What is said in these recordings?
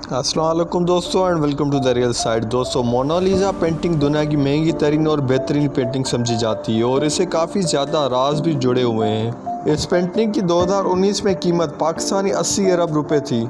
अस्सलाम वालेकुम दोस्तों and welcome to the real side. दोस्तों, मोनालिसा पेंटिंग दुनिया की महंगी तरीन और बेहतरीन पेंटिंग समझी जाती है और इसे काफ़ी ज़्यादा राज भी जुड़े हुए हैं। इस पेंटिंग की 2019 में कीमत पाकिस्तानी 80 अरब रुपए थी,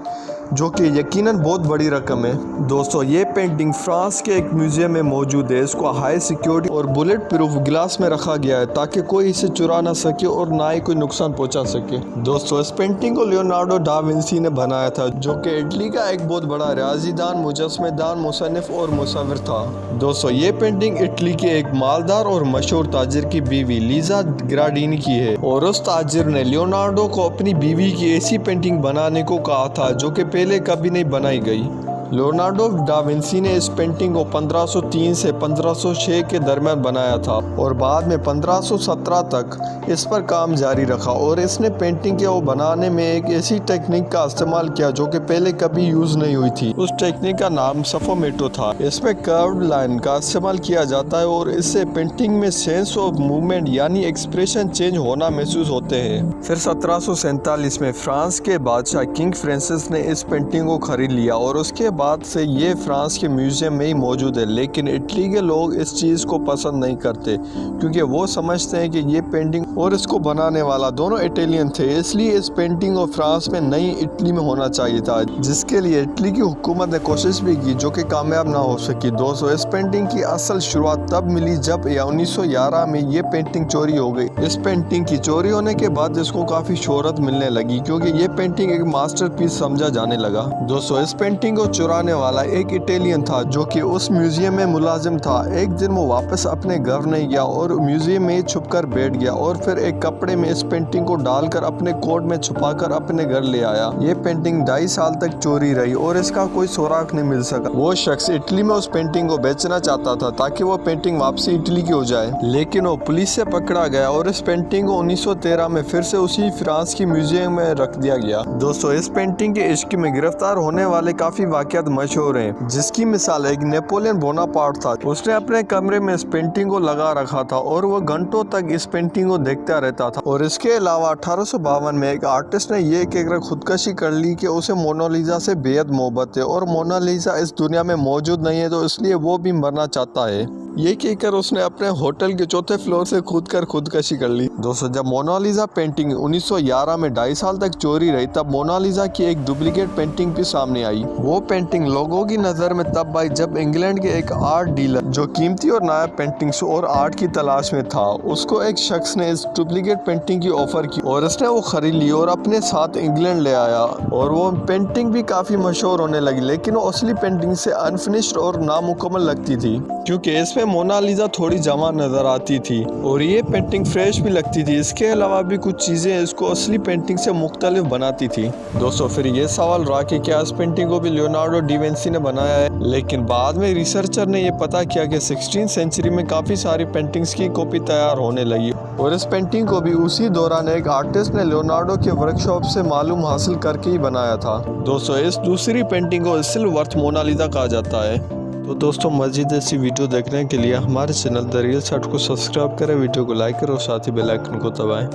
जो कि यकीनन बहुत बड़ी रकम है। दोस्तों, ये पेंटिंग फ्रांस के एक म्यूज़ियम में मौजूद है। इसको हाई सिक्योरिटी और बुलेट प्रूफ गिलास में रखा गया है ताकि कोई इसे चुरा ना सके और ना ही कोई नुकसान पहुंचा सके। दोस्तों, इस पेंटिंग को लियोनार्डो डा विंसी ने बनाया था, जो कि इटली का एक बहुत बड़ा रियाजीदान, मुजस्मेदान, मुसन्निफ और मुसव्विर था। दोस्तों, ये पेंटिंग इटली के एक मालदार और मशहूर ताजिर की बीवी लीजा गिराडीनी की है और उस ताजिर ने लियोनार्डो को अपनी बीवी की ऐसी पेंटिंग बनाने को कहा था जो कि पहले कभी नहीं बनाई गई। लियोनार्डो डा विंसी ने इस पेंटिंग को 1503 से 1506 के दरमियान बनाया था और बाद में 1517 तक इस पर काम जारी रखा और इसने पेंटिंग को बनाने में एक ऐसी टेक्निक का इस्तेमाल किया जो कि पहले कभी यूज़ नहीं हुई थी। उस टेक्निक का नाम सफोमेटो था। इसमें कर्व्ड लाइन का इस्तेमाल किया जाता है और इससे पेंटिंग में सेंस ऑफ मूवमेंट यानी एक्सप्रेशन चेंज होना महसूस होते हैं। फिर 1747 में फ्रांस के बादशाह किंग फ्रांसिस ने इस पेंटिंग को खरीद लिया और उसके बाद से ये फ्रांस के म्यूजियम में ही मौजूद है। लेकिन इटली के लोग इस चीज़ को पसंद नहीं करते क्योंकि वो समझते हैं कि ये पेंटिंग और इसको बनाने वाला दोनों इटालियन थे, इसलिए इस पेंटिंग को फ्रांस में नहीं इटली में होना चाहिए था, जिसके लिए इटली की हुकूमत ने कोशिश भी की जो कि कामयाब ना हो सकी। दोस्तों, इस पेंटिंग की असल शुरुआत तब मिली जब 1911 में ये पेंटिंग चोरी हो गई। इस पेंटिंग की चोरी होने के बाद इसको काफ़ी शोहरत मिलने लगी क्योंकि ये पेंटिंग एक मास्टरपीस समझा जाने लगा। दोस्तों, इस पेंटिंग को चुराने वाला एक इटालियन था जो कि उस म्यूजियम में मुलाजिम था। एक दिन वो वापस अपने घर नहीं गया और म्यूजियम में छुपकर बैठ गया और फिर एक कपड़े में इस पेंटिंग को डालकर अपने कोट में छुपाकर अपने घर ले आया। ये पेंटिंग 2.5 साल तक चोरी रही और इसका कोई सुराग नहीं मिल सका। वो शख्स इटली में उस पेंटिंग को बेचना चाहता था ताकि वो पेंटिंग वापसी इटली की हो जाए, लेकिन वो पुलिस से पकड़ा गया और इस पेंटिंग को 1913 में फिर से उसी फ्रांस की म्यूजियम में रख दिया गया। दोस्तों, इस पेंटिंग के इश्क में गिरफ्तार होने वाले काफी वाकयात मशहूर हैं, जिसकी मिसाल एक नेपोलियन बोनापार्ट था। उसने अपने कमरे में इस पेंटिंग को लगा रखा था और वो घंटों तक इस पेंटिंग को देखता रहता था। और इसके अलावा 1852 में एक आर्टिस्ट ने ये कहकर खुदकशी कर ली कि उसे मोनालिसा से बेहद मोहब्बत है और मोनालिसा इस दुनिया में मौजूद नहीं है, तो इसलिए वो भी मरना चाहता है। ये कहकर उसने अपने होटल के 4थे फ्लोर से कूदकर खुदकशी कर ली। दोस्तों, जब मोनालिसा पेंटिंग 1911 में 2.5 साल तक चोरी रही, तब मोनालिसा की एक डुप्लीकेट पेंटिंग भी सामने आई। वो पेंटिंग लोगों की नज़र में तब आई जब इंग्लैंड के एक आर्ट डीलर जो कीमती और नायाब पेंटिंग्स और आर्ट की तलाश में था, उसको एक शख्स ने इस डुप्लीकेट पेंटिंग की ऑफर की और उसने वो खरीद ली और अपने साथ इंग्लैंड ले आया और वो पेंटिंग भी काफ़ी मशहूर होने लगी। लेकिन वो असली पेंटिंग से अनफिनिश्ड और नामुकम्मल लगती थी क्योंकि इसमें मोनालिसा थोड़ी जमा नजर आती थी और ये पेंटिंग फ्रेश भी लगती थी। इसके अलावा भी कुछ चीज़ें इसको असली पेंटिंग से मुख्तलिफ बनाती थी। दोस्तों, फिर ये सवाल रहा कि क्या इस पेंटिंग को भी लियोनार्डो डी विंसी ने बनाया है, लेकिन बाद में रिसर्चर ने ये पता किया कि 16वीं सेंचुरी में काफ़ी सारी पेंटिंग्स की कॉपी तैयार होने लगी और इस पेंटिंग को भी उसी दौरान एक आर्टिस्ट ने लियोनार्डो के वर्कशॉप से मालूम हासिल करके ही बनाया था। दोस्तों, इस दूसरी पेंटिंग को सिल्वर्थ मोनालिसा कहा जाता है। तो दोस्तों, मज़ीद ऐसी वीडियो देखने के लिए हमारे चैनल द रियल साइड को सब्सक्राइब करें, वीडियो को लाइक करें और साथ ही बेल आइकन को दबाएं।